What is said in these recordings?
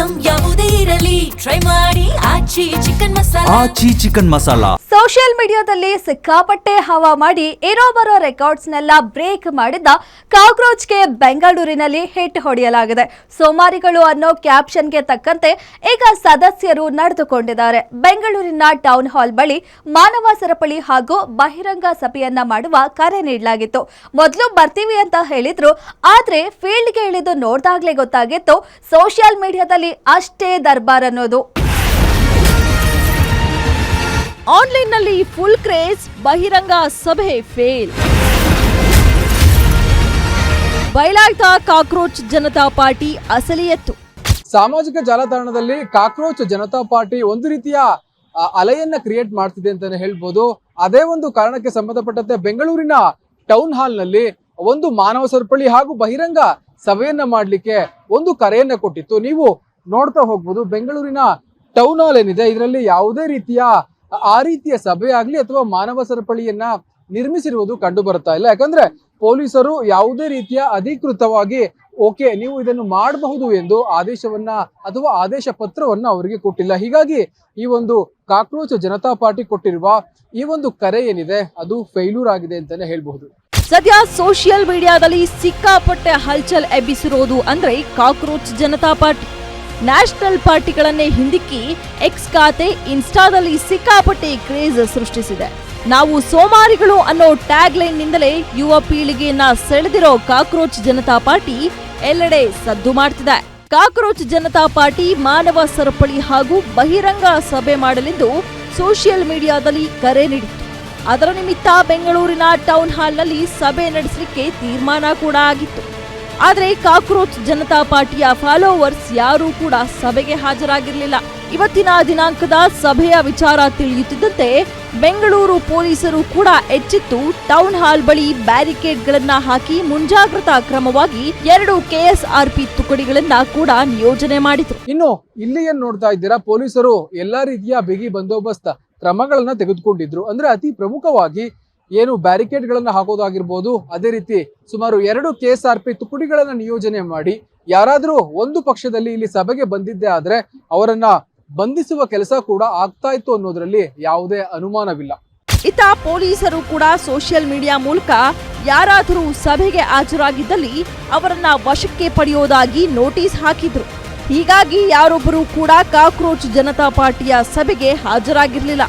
Item ಯಾವುದೇ ಇರಲಿ try ಮಾಡಿ ಆಚಿ ಚಿಕನ್ ಮಸಾಲಾ. ಸೋಷಿಯಲ್ ಮೀಡಿಯಾದಲ್ಲಿ ಸಿಕ್ಕಾಪಟ್ಟೆ ಹವಾ ಮಾಡಿ ಇರೋ ಬರೋ ರೆಕಾರ್ಡ್ಸ್ನೆಲ್ಲ ಬ್ರೇಕ್ ಮಾಡಿದ್ದ ಕಾಕ್ರೋಚ್ಗೆ ಬೆಂಗಳೂರಿನಲ್ಲಿ ಹಿಟ್ ಹೊಡೆಯಲಾಗಿದೆ. ಸೋಮಾರಿಗಳು ಅನ್ನೋ ಕ್ಯಾಪ್ಷನ್ಗೆ ತಕ್ಕಂತೆ ಈಗ ಸದಸ್ಯರು ನಡೆದುಕೊಂಡಿದ್ದಾರೆ. ಬೆಂಗಳೂರಿನ ಟೌನ್ ಹಾಲ್ ಬಳಿ ಮಾನವ ಸರಪಳಿ ಹಾಗೂ ಬಹಿರಂಗ ಸಭೆಯನ್ನ ಮಾಡುವ ಕರೆ ನೀಡಲಾಗಿತ್ತು. ಮೊದಲು ಬರ್ತೀವಿ ಅಂತ ಹೇಳಿದ್ರು, ಆದ್ರೆ ಫೀಲ್ಡ್ಗೆ ಇಳಿದು ನೋಡ್ದಾಗ್ಲೇ ಗೊತ್ತಾಗಿತ್ತು ಸೋಷಿಯಲ್ ಮೀಡಿಯಾದಲ್ಲಿ ಅಷ್ಟೇ ದರ್ಬಾರ್ ಅನ್ನೋದು. ಆನ್ಲೈನ್ನಲ್ಲಿ ಫುಲ್ ಕ್ರೇಜ್, ಬಹಿರಂಗ ಸಭೆ ಫೇಲ್. ಬಯಲಾಯ್ತ ಕಾಕ್ರೋಚ್ ಜನತಾ ಪಾರ್ಟಿ ಅಸಲಿ ಎತ್ತು. ಸಾಮಾಜಿಕ ಜಾಲತಾಣದಲ್ಲಿ ಕಾಕ್ರೋಚ್ ಜನತಾ ಪಾರ್ಟಿ ಒಂದು ರೀತಿಯ ಅಲೆಯನ್ನ ಕ್ರಿಯೇಟ್ ಮಾಡ್ತಿದೆ ಅಂತಾನೆ ಹೇಳ್ಬೋದು. ಅದೇ ಒಂದು ಕಾರಣಕ್ಕೆ ಸಂಬಂಧಪಟ್ಟಂತೆ ಬೆಂಗಳೂರಿನ ಟೌನ್ ಹಾಲ್ ನಲ್ಲಿ ಒಂದು ಮಾನವ ಸರಪಳಿ ಹಾಗೂ ಬಹಿರಂಗ ಸಭೆಯನ್ನ ಮಾಡ್ಲಿಕ್ಕೆ ಒಂದು ಕರೆಯನ್ನ ಕೊಟ್ಟಿತ್ತು. ನೀವು ನೋಡ್ತಾ ಹೋಗ್ಬೋದು, ಬೆಂಗಳೂರಿನ ಟೌನ್ ಹಾಲ್ ಏನಿದೆ ಇದರಲ್ಲಿ ಯಾವುದೇ ರೀತಿಯ ಆ ರೀತಿಯ ಸಭೆ ಆಗ್ಲಿ ಅಥವಾ ಮಾನವ ಸರಪಳಿಯನ್ನ ನಿರ್ಮಿಸಿರುವುದು ಕಂಡು ಬರ್ತಾ ಇಲ್ಲ. ಯಾಕಂದ್ರೆ ಪೊಲೀಸರು ಯಾವುದೇ ರೀತಿಯ ಅಧಿಕೃತವಾಗಿ ಓಕೆ ನೀವು ಇದನ್ನು ಮಾಡಬಹುದು ಎಂದು ಆದೇಶವನ್ನ ಅಥವಾ ಆದೇಶ ಪತ್ರವನ್ನ ಅವರಿಗೆ ಕೊಟ್ಟಿಲ್ಲ. ಹೀಗಾಗಿ ಈ ಒಂದು ಕಾಕ್ರೋಚ್ ಜನತಾ ಪಾರ್ಟಿ ಕೊಟ್ಟಿರುವ ಈ ಒಂದು ಕರೆ ಏನಿದೆ ಅದು ಫೇಲ್ಯೂರ್ ಆಗಿದೆ ಅಂತಾನೆ ಹೇಳ್ಬಹುದು. ಸದ್ಯ ಸೋಷಿಯಲ್ ಮೀಡಿಯಾದಲ್ಲಿ ಸಿಕ್ಕಾಪಟ್ಟೆ ಹಲ್ಚಲ್ ಎಬ್ಬಿಸಿರೋದು ಅಂದ್ರೆ ಕಾಕ್ರೋಚ್ ಜನತಾ ಪಾರ್ಟಿ. ನ್ಯಾಷನಲ್ ಪಾರ್ಟಿಗಳನ್ನೇ ಹಿಂದಿಕ್ಕಿ ಎಕ್ಸ್ ಖಾತೆ ಇನ್ಸ್ಟಾದಲ್ಲಿ ಸಿಕ್ಕಾಪಟ್ಟೆ ಕ್ರೇಜ್ ಸೃಷ್ಟಿಸಿದೆ. ನಾವು ಸೋಮಾರಿಗಳು ಅನ್ನೋ ಟ್ಯಾಗ್ ಲೈನ್ ನಿಂದಲೇ ಯುವ ಪೀಳಿಗೆಯನ್ನ ಸೆಳೆದಿರೋ ಕಾಕ್ರೋಚ್ ಜನತಾ ಪಾರ್ಟಿ ಎಲ್ಲೆಡೆ ಸದ್ದು ಮಾಡ್ತಿದೆ. ಕಾಕ್ರೋಚ್ ಜನತಾ ಪಾರ್ಟಿ ಮಾನವ ಸರಪಳಿ ಹಾಗೂ ಬಹಿರಂಗ ಸಭೆ ಮಾಡಲೆಂದು ಸೋಷಿಯಲ್ ಮೀಡಿಯಾದಲ್ಲಿ ಕರೆ ನೀಡಿತ್ತು. ಅದರ ನಿಮಿತ್ತ ಬೆಂಗಳೂರಿನ ಟೌನ್ ಹಾಲ್ನಲ್ಲಿ ಸಭೆ ನಡೆಸಲಿಕ್ಕೆ ತೀರ್ಮಾನ ಕೂಡ ಆಗಿತ್ತು. ಆದರೆ ಕಾಕ್ರೋಚ್ ಜನತಾ ಪಾರ್ಟಿಯ ಫಾಲೋವರ್ಸ್ ಯಾರೂ ಕೂಡ ಸಭೆಗೆ ಹಾಜರಾಗಿರಲಿಲ್ಲ. ಇವತ್ತಿನ ದಿನಾಂಕದ ಸಭೆಯ ವಿಚಾರ ತಿಳಿಯುತ್ತಿದ್ದಂತೆ ಬೆಂಗಳೂರು ಪೊಲೀಸರು ಕೂಡ ಎಚ್ಚೆತ್ತು ಟೌನ್ ಹಾಲ್ ಬಳಿ ಬ್ಯಾರಿಕೇಡ್ಗಳನ್ನ ಹಾಕಿ ಮುಂಜಾಗ್ರತಾ ಕ್ರಮವಾಗಿ 2 ಕೆಎಸ್ಆರ್ಪಿ ತುಕಡಿಗಳನ್ನ ಕೂಡ ನಿಯೋಜನೆ ಮಾಡಿದ್ರು. ಇನ್ನು ಇಲ್ಲಿ ಏನ್ ನೋಡ್ತಾ ಇದ್ದೀರಾ, ಪೊಲೀಸರು ಎಲ್ಲಾ ರೀತಿಯ ಬಿಗಿ ಬಂದೋಬಸ್ತ್ ಕ್ರಮಗಳನ್ನ ತೆಗೆದುಕೊಂಡಿದ್ರು. ಅಂದ್ರೆ ಅತಿ ಪ್ರಮುಖವಾಗಿ ಏನು ಬ್ಯಾರಿಕೇಡ್ ಗಳನ್ನ ಹಾಕೋದಾಗಿರ್ಬೋದು, ಅದೇ ರೀತಿ ಸುಮಾರು 2 ಕೆಎಸ್ಆರ್ಪಿ ತುಕಡಿಗಳನ್ನ ನಿಯೋಜನೆ ಮಾಡಿ ಯಾರಾದ್ರೂ ಒಂದು ಪಕ್ಷದಲ್ಲಿ ಇಲ್ಲಿ ಸಭೆಗೆ ಬಂದಿದ್ದೇ ಆದ್ರೆ ಅವರನ್ನ ಬಂಧಿಸುವ ಕೆಲಸ ಕೂಡ ಆಗ್ತಾ ಇತ್ತು ಅನ್ನೋದ್ರಲ್ಲಿ ಯಾವುದೇ ಅನುಮಾನವಿಲ್ಲ. ಇತ್ತ ಪೊಲೀಸರು ಕೂಡ ಸೋಷಿಯಲ್ ಮೀಡಿಯಾ ಮೂಲಕ ಯಾರಾದರೂ ಸಭೆಗೆ ಹಾಜರಾಗಿದ್ದಲ್ಲಿ ಅವರನ್ನ ವಶಕ್ಕೆ ಪಡೆಯೋದಾಗಿ ನೋಟಿಸ್ ಹಾಕಿದ್ರು. ಹೀಗಾಗಿ ಯಾರೊಬ್ಬರು ಕೂಡ ಕಾಕ್ರೋಚ್ ಜನತಾ ಪಾರ್ಟಿಯ ಸಭೆಗೆ ಹಾಜರಾಗಿರ್ಲಿಲ್ಲ.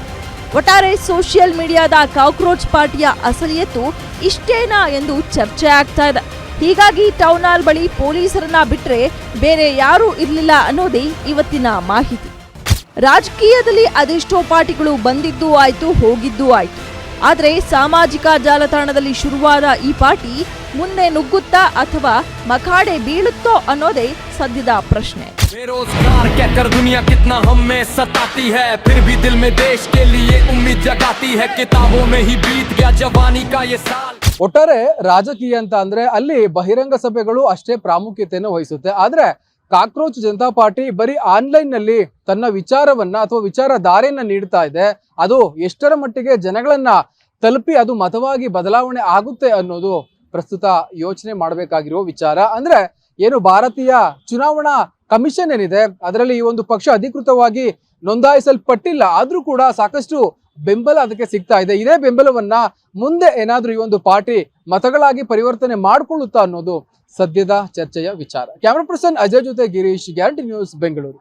ಒಟ್ಟಾರೆ ಸೋಷಿಯಲ್ ಮೀಡಿಯಾದ ಕಾಕ್ರೋಚ್ ಪಾರ್ಟಿಯ ಅಸಲಿಯತ್ತು ಇಷ್ಟೇನಾ ಎಂದು ಚರ್ಚೆ ಆಗ್ತಾ ಇದೆ. ಹೀಗಾಗಿ ಟೌನ್ ಹಾಲ್ ಬಳಿ ಪೊಲೀಸರನ್ನ ಬಿಟ್ರೆ ಬೇರೆ ಯಾರೂ ಇರಲಿಲ್ಲ ಅನ್ನೋದೇ ಇವತ್ತಿನ ಮಾಹಿತಿ. ರಾಜಕೀಯದಲ್ಲಿ ಅದೆಷ್ಟೋ ಪಾರ್ಟಿಗಳು ಬಂದಿದ್ದೂ ಆಯ್ತು, ಹೋಗಿದ್ದೂ ಆಯ್ತು. ಆದ್ರೆ ಸಾಮಾಜಿಕ ಜಾಲತಾಣದಲ್ಲಿ ಶುರುವಾದ ಈ ಪಾರ್ಟಿ ಮುಂದೆ ನುಗ್ಗುತ್ತಾ ಅಥವಾ ಮಖಾಡೆ ಬೀಳುತ್ತೋ ಅನ್ನೋದೇ ಸದ್ಯದ ಪ್ರಶ್ನೆ. बेरोजगार कहकर दुनिया कितना हमें सताती है, फिर भी दिल में देश के लिए उम्मीद जगाती है, किताबों में ही बीत गया जवानी का ये साल. ಒಟ್ಟಾರೆ ರಾಜಕೀಯ ಅಂತ ಅಂದ್ರೆ ಅಲ್ಲಿ ಬಹಿರಂಗ ಸಭೆಗಳು ಅಷ್ಟೇ ಪ್ರಾಮುಖ್ಯತೆಯನ್ನು ವಹಿಸುತ್ತೆ. ಆದ್ರೆ ಕಾಕ್ರೋಚ್ ಜನತಾ ಪಾರ್ಟಿ ಬರೀ ಆನ್ಲೈನ್ ನಲ್ಲಿ ತನ್ನ ವಿಚಾರವನ್ನ ಅಥವಾ ವಿಚಾರಧಾರೆಯನ್ನ ನೀಡ್ತಾ ಇದೆ. ಅದು ಎಷ್ಟರ ಮಟ್ಟಿಗೆ ಜನಗಳನ್ನ ತಲುಪಿ ಅದು ಮತವಾಗಿ ಬದಲಾವಣೆ ಆಗುತ್ತೆ ಅನ್ನೋದು ಪ್ರಸ್ತುತ ಯೋಚನೆ ಮಾಡಬೇಕಾಗಿರುವ ವಿಚಾರ. ಅಂದ್ರೆ ಏನು ಭಾರತೀಯ ಚುನಾವಣಾ ಕಮಿಷನ್ ಏನಿದೆ ಅದರಲ್ಲಿ ಈ ಒಂದು ಪಕ್ಷ ಅಧಿಕೃತವಾಗಿ ನೋಂದಾಯಿಸಲ್ಪಟ್ಟಿಲ್ಲ, ಆದ್ರೂ ಕೂಡ ಸಾಕಷ್ಟು ಬೆಂಬಲ ಅದಕ್ಕೆ ಸಿಗ್ತಾ ಇದೆ. ಇದೇ ಬೆಂಬಲವನ್ನ ಮುಂದೆ ಏನಾದ್ರೂ ಈ ಒಂದು ಪಾರ್ಟಿ ಮತಗಳಾಗಿ ಪರಿವರ್ತನೆ ಮಾಡಿಕೊಳ್ಳುತ್ತಾ ಅನ್ನೋದು ಸದ್ಯದ ಚರ್ಚೆಯ ವಿಚಾರ. ಕ್ಯಾಮರಾ ಪರ್ಸನ್ ಅಜಯ್ ಜೊತೆ ಗಿರೀಶ್, ಗ್ಯಾರಂಟಿ ನ್ಯೂಸ್, ಬೆಂಗಳೂರು.